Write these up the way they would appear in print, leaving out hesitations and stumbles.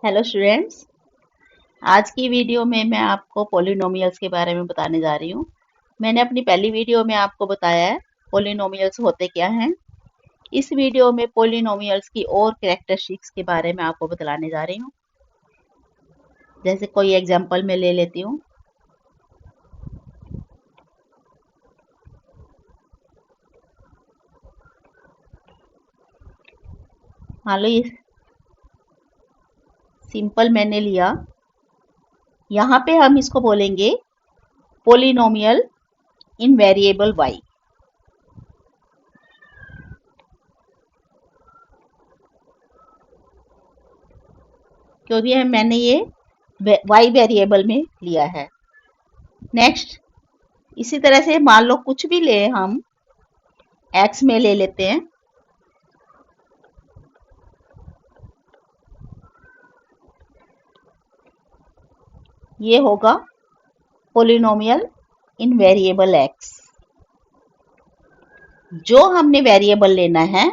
Hello students. आज की video में मैं आपको पॉलिनोमियल्स के बारे में बताने जा रही हूँ। मैंने अपनी पहली वीडियो में आपको बताया है पॉलिनोमियल्स होते क्या हैं। इस वीडियो में पॉलिनोमियल्स की और कैरेक्टरिस्टिक्स के बारे में आपको बतलाने जा रही हूँ। जैसे कोई एग्जांपल मैं ले लेती हूँ। मान लो ये सिंपल मैंने लिया। यहाँ पे हम इसको बोलेंगे पॉलिनोमियल इन वेरिएबल y। क्योंकि मैंने ये y वेरिएबल में लिया है। नेक्स्ट, इसी तरह से मान लो कुछ भी ले हम x में ले लेते हैं। ये होगा पॉलिनोमियल इन वेरिएबल x। जो हमने वेरिएबल लेना है,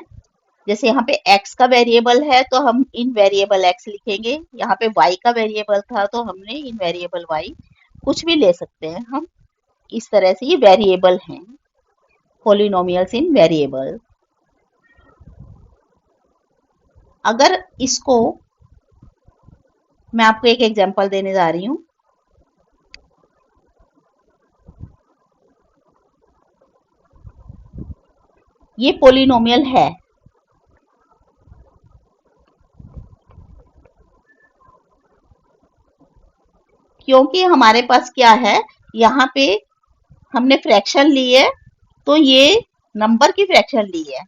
जैसे यहाँ पे x का वेरिएबल है तो हम इन वेरिएबल x लिखेंगे। यहाँ पे y का वेरिएबल था तो हमने इन वेरिएबल y। कुछ भी ले सकते हैं हम। इस तरह से ये वेरिएबल हैं, पॉलिनोमियल्स इन वेरिएबल। अगर इसको मैं आपको एक एग्जांपल देने जा रही हूँ। ये पॉलिनोमियल है। क्योंकि हमारे पास क्या है, यहाँ पे हमने फ्रैक्शन ली है तो ये नंबर की फ्रैक्शन ली है,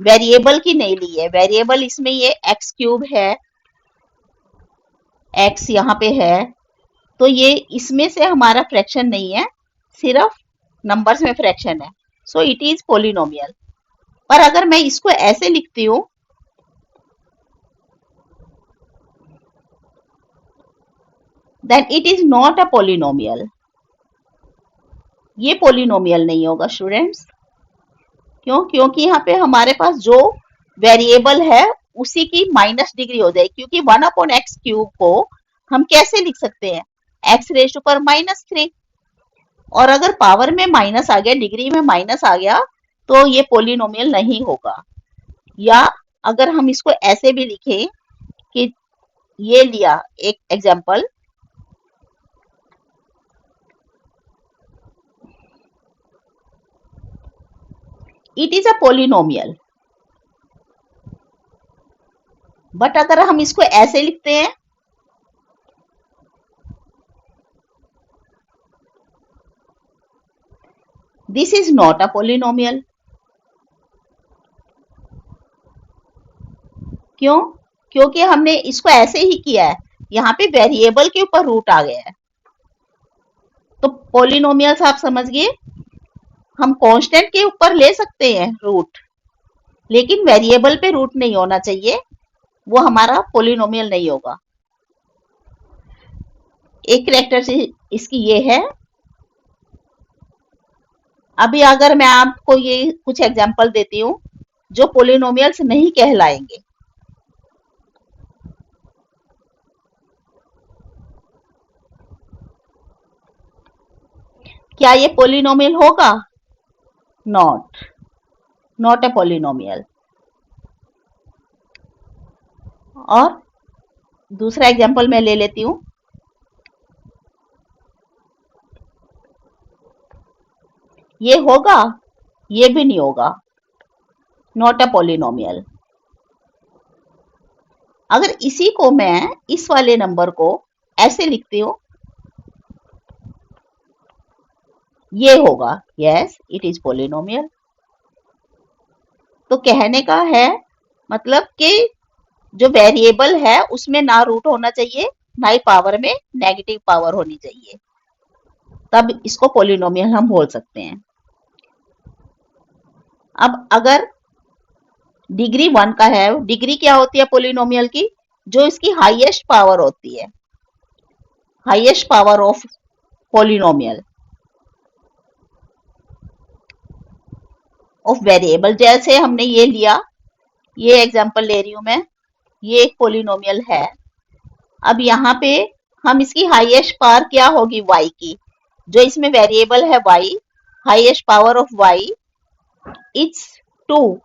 वेरिएबल की नहीं ली है। वेरिएबल इसमें ये एक्स क्यूब है, एक्स यहाँ पे है, तो ये इसमें से हमारा फ्रैक्शन नहीं है, सिर्फ नंबर्स में फ्रैक्शन है। So it is polynomial. पर अगर मैं इसको ऐसे लिखती हूँ, then it is not a polynomial. ये पॉलिनोमियल नहीं होगा स्टूडेंट्स। क्यों? क्योंकि यहाँ पे हमारे पास जो वेरिएबल है उसी की माइनस डिग्री हो जाएगी। क्योंकि 1/x क्यूब को हम कैसे लिख सकते हैं, एक्स रेज टू पर -3। और अगर पावर में माइनस आ गया, डिग्री में माइनस आ गया, तो ये पॉलिनोमियल नहीं होगा। या अगर हम इसको ऐसे भी लिखें कि ये लिया एक example, it is a polynomial. But अगर हम इसको ऐसे लिखते हैं, this is not a polynomial. क्यों? क्योंकि हमने इसको ऐसे ही किया है, यहाँ पे वेरिएबल के ऊपर रूट आ गया है। तो पॉलिनोमियल्स आप समझ गए, हम कांस्टेंट के ऊपर ले सकते हैं रूट, लेकिन वेरिएबल पे रूट नहीं होना चाहिए, वो हमारा पॉलिनोमियल नहीं होगा। एक कैरेक्टर से इसकी ये है। अभी अगर मैं आपको ये कुछ एग्जांपल देती हूँ जो पॉलिनोमियल्स नहीं कहलाएंगे। क्या ये पॉलिनोमियल होगा? Not a polynomial. और दूसरा एग्जांपल मैं ले लेती हूँ। ये होगा? ये भी नहीं होगा, नॉट अ पॉलिनोमियल। अगर इसी को मैं इस वाले नंबर को ऐसे लिखती हूँ, ये होगा। Yes, it is polynomial. तो कहने का है मतलब कि जो वेरिएबल है उसमें ना रूट होना चाहिए, ना ही पावर में नेगेटिव पावर होनी चाहिए, तब इसको पॉलिनोमियल हम बोल सकते हैं। अब अगर डिग्री 1 का है, डिग्री क्या होती है पॉलिनोमियल की? जो इसकी हाईएस्ट पावर होती है, highest power of polynomial of variable. जैसे हमने ये लिया, ये एग्जांपल ले रही हूं मैं, ये एक पॉलिनोमियल है। अब यहाँ पे हम इसकी हाईएस्ट पावर क्या होगी y की, जो इसमें वेरिएबल है y, highest power of y it's 2।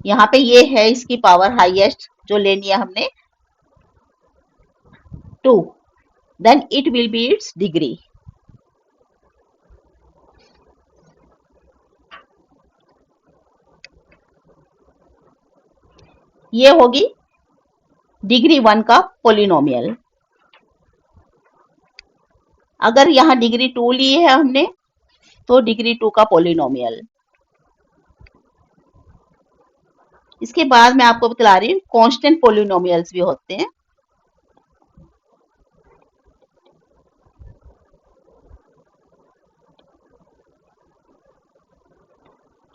यहाँ पे ये है इसकी पावर हाईएस्ट जो लेनी है हमने 2, then it will be its degree. ये होगी डिग्री 1 का पोलिनोमियल। अगर यहाँ डिग्री 2 ली है हमने तो डिग्री 2 का पोलिनोमियल। इसके बाद मैं आपको बता रही हूँ कांस्टेंट पोलिनोमियल्स भी होते हैं।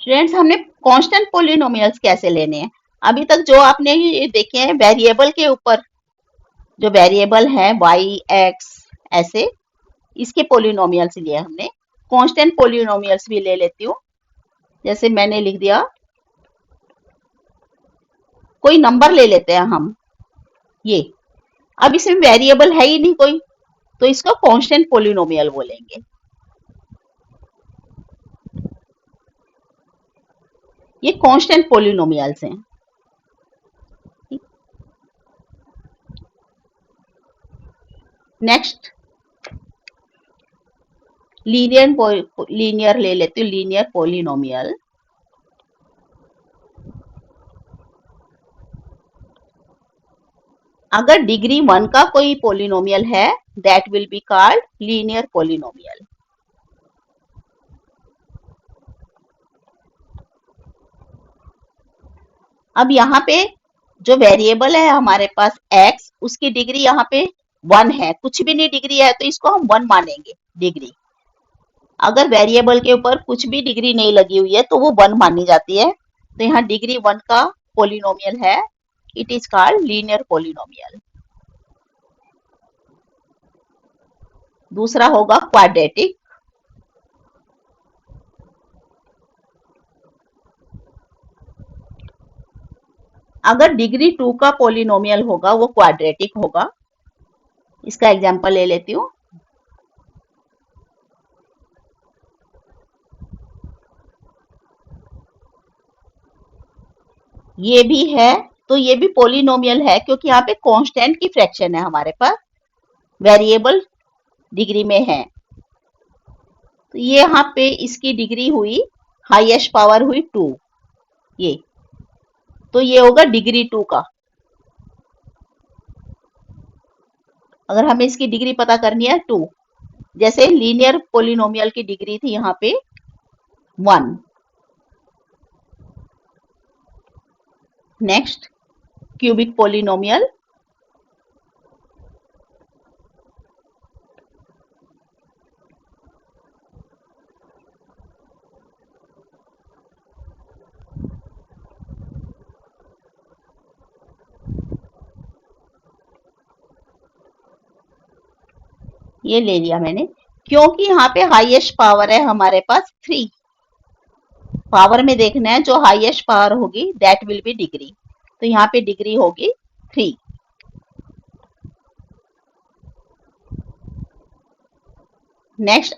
स्टूडेंट्स, हमने कांस्टेंट पोलिनोमियल्स कैसे लेने हैं? अभी तक जो आपने ये देखे हैं वेरिएबल के ऊपर, जो वेरिएबल है y x ऐसे, इसके पोलिनोमियल्स लिए हमने। कांस्टेंट पोलिनोमियल्स भी ले लेती हूँ। जैसे मैंने लिख दिया, कोई नंबर ले लेते हैं हम, ये अब इसमें वेरिएबल है ही नहीं कोई, तो इसको कांस्टेंट पोलिनोमियल बोलेंगे। ये कांस्टेंट पोलिनोमियल्स हैं। नेक्स्ट लीनियर ले लेती हूँ, लीनियर पोलिनोमियल। अगर डिग्री 1 का कोई पोलिनोमियल है that will be called linear polynomial. अब यहाँ पे जो वेरिएबल है हमारे पास x, उसकी डिग्री यहाँ पे 1 है, कुछ भी नहीं डिग्री है तो इसको हम 1 मानेंगे डिग्री। अगर वेरिएबल के ऊपर कुछ भी डिग्री नहीं लगी हुई है तो वो 1 मानी जाती है। तो यहाँ डिग्री 1 का पोलिनोमियल है, it is called linear polynomial. दूसरा होगा क्वाड्रेटिक। अगर डिग्री 2 का पोलिनोमियल होगा वो क्वाड्रेटिक होगा। इसका एग्जांपल ले लेती हूँ। ये भी है, तो ये भी पोलिनोमियल है क्योंकि यहाँ पे कांस्टेंट की फ्रैक्शन है हमारे पास, वेरिएबल डिग्री में है। तो ये यहाँ पे इसकी डिग्री हुई, हाईएस्ट पावर हुई 2, ये तो ये होगा डिग्री 2 का। अगर हमें इसकी डिग्री पता करनी है 2, जैसे लीनियर पोलिनोमियल की डिग्री थी यहाँ पे 1। Next cubic polynomial. ये ले लिया मैंने क्योंकि यहाँ पे हाईएस्ट पावर है हमारे पास 3। पावर में देखना है, जो हाईएस्ट पावर होगी दैट विल बी डिग्री, तो यहाँ पे डिग्री होगी 3। Next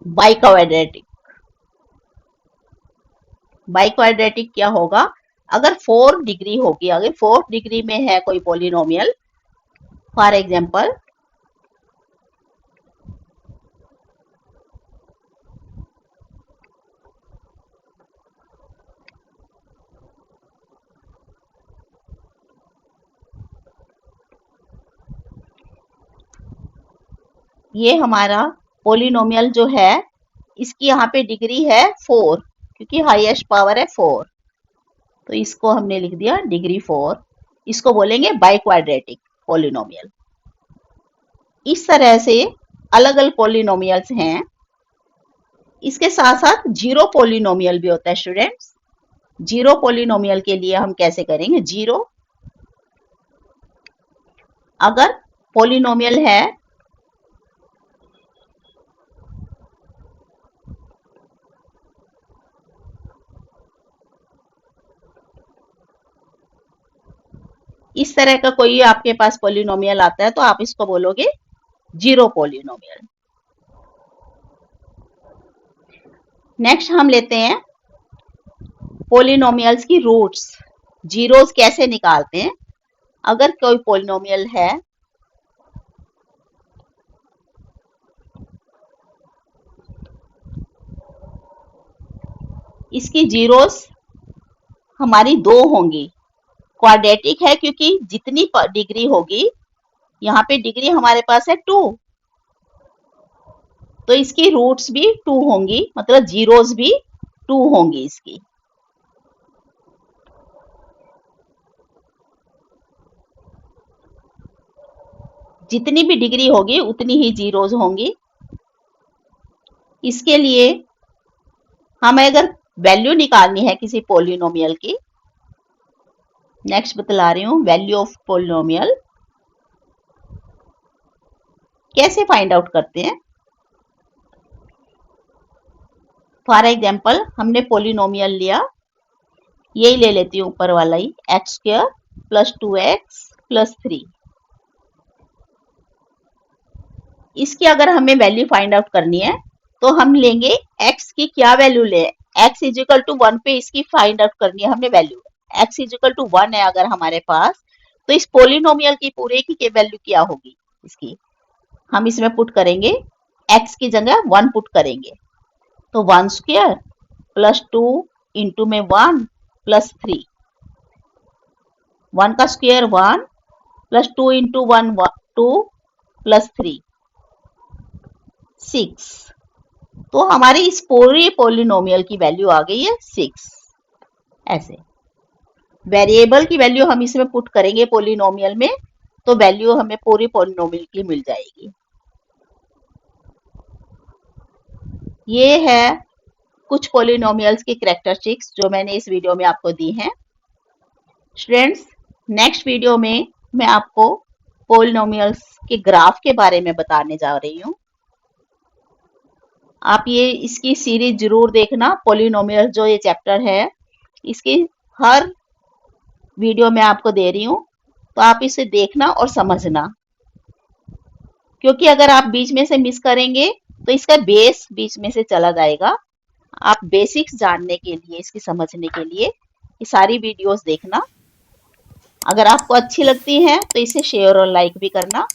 biquadratic. बाइक्वाड्रेटिक क्या होगा? अगर 4 डिग्री होगी, अगर 4 डिग्री में है कोई पोलिनोमियल, फॉर एग्जांपल ये हमारा पोलिनोमियल जो है इसकी यहाँ पे डिग्री है 4, क्योंकि हाईएस्ट पावर है 4, तो इसको हमने लिख दिया डिग्री 4। इसको बोलेंगे बाइक्वाड्रेटिक पोलिनोमियल। इस तरह से अलग अलग पोलिनोमियल्स हैं। इसके साथ साथ जीरो पोलिनोमियल भी होता है स्टूडेंट्स। जीरो पोलिनोमियल के लिए हम कैसे करेंगे? जीरो, अगर पोलिनोमियल है इस तरह का कोई आपके पास पॉलिनोमियल आता है तो आप इसको बोलोगे जीरो पॉलिनोमियल। नेक्स्ट हम लेते हैं पॉलिनोमियल्स की रूट्स। जीरोस कैसे निकालते हैं? अगर कोई पॉलिनोमियल है इसकी जीरोस हमारी दो होंगी। क्वाड्रेटिक है क्योंकि जितनी डिग्री होगी, यहाँ पे डिग्री हमारे पास है 2, तो इसकी रूट्स भी 2 होंगी, मतलब जीरोस भी 2 होंगी इसकी। जितनी भी डिग्री होगी उतनी ही जीरोस होंगी। इसके लिए हमें अगर वैल्यू निकालनी है किसी पॉलिनोमियल की, नेक्स्ट बतला रही हूँ वैल्यू ऑफ पॉलिनोमियल कैसे फाइंड आउट करते हैं। फॉर एग्जाम्पल हमने पॉलिनोमियल लिया, यही ले लेती हूँ ऊपर वाला ही, X square plus 2x plus 3। इसकी अगर हमें वैल्यू फाइंड आउट करनी है तो हम लेंगे x की क्या वैल्यू ले, x इज इक्वल टू 1 पे इसकी फाइंड आउट करनी है हमने value. x is equal to 1 है अगर हमारे पास, तो इस पोलिनोमियल की पूरे की वैल्यू क्या होगी इसकी, हम इसमें पुट करेंगे, x की जगह 1 पुट करेंगे, तो 1 स्क्वायर प्लस 2 इंटू में 1 प्लस 3, 1 का स्क्वायर 1 प्लस 2 इंटू 1 2 प्लस 3 6। तो हमारी इस पूरी पॉलिनोमियल की वैल्यू आ गई है 6। ऐसे वेरिएबल की वैल्यू हम इसमें पुट करेंगे पॉलिनोमियल में, तो वैल्यू हमें पूरी पॉलिनोमियल की मिल जाएगी। ये है कुछ पॉलिनोमियल्स की कैरेक्टरिस्टिक्स जो मैंने इस वीडियो में आपको दी हैं। स्टूडेंट्स, नेक्स्ट वीडियो में मैं आपको पॉलिनोमियल्स के ग्राफ के बारे में बताने जा रही हूँ। आप ये इसकी सीरीज जरूर देखना। पॉलिनोमियल जो ये चैप्टर है इसकी हर वीडियो में आपको दे रही हूँ, तो आप इसे देखना और समझना, क्योंकि अगर आप बीच में से मिस करेंगे तो इसका बेस बीच में से चला जाएगा। आप बेसिक्स जानने के लिए, इसकी समझने के लिए ये सारी वीडियोस देखना। अगर आपको अच्छी लगती हैं तो इसे शेयर और लाइक भी करना।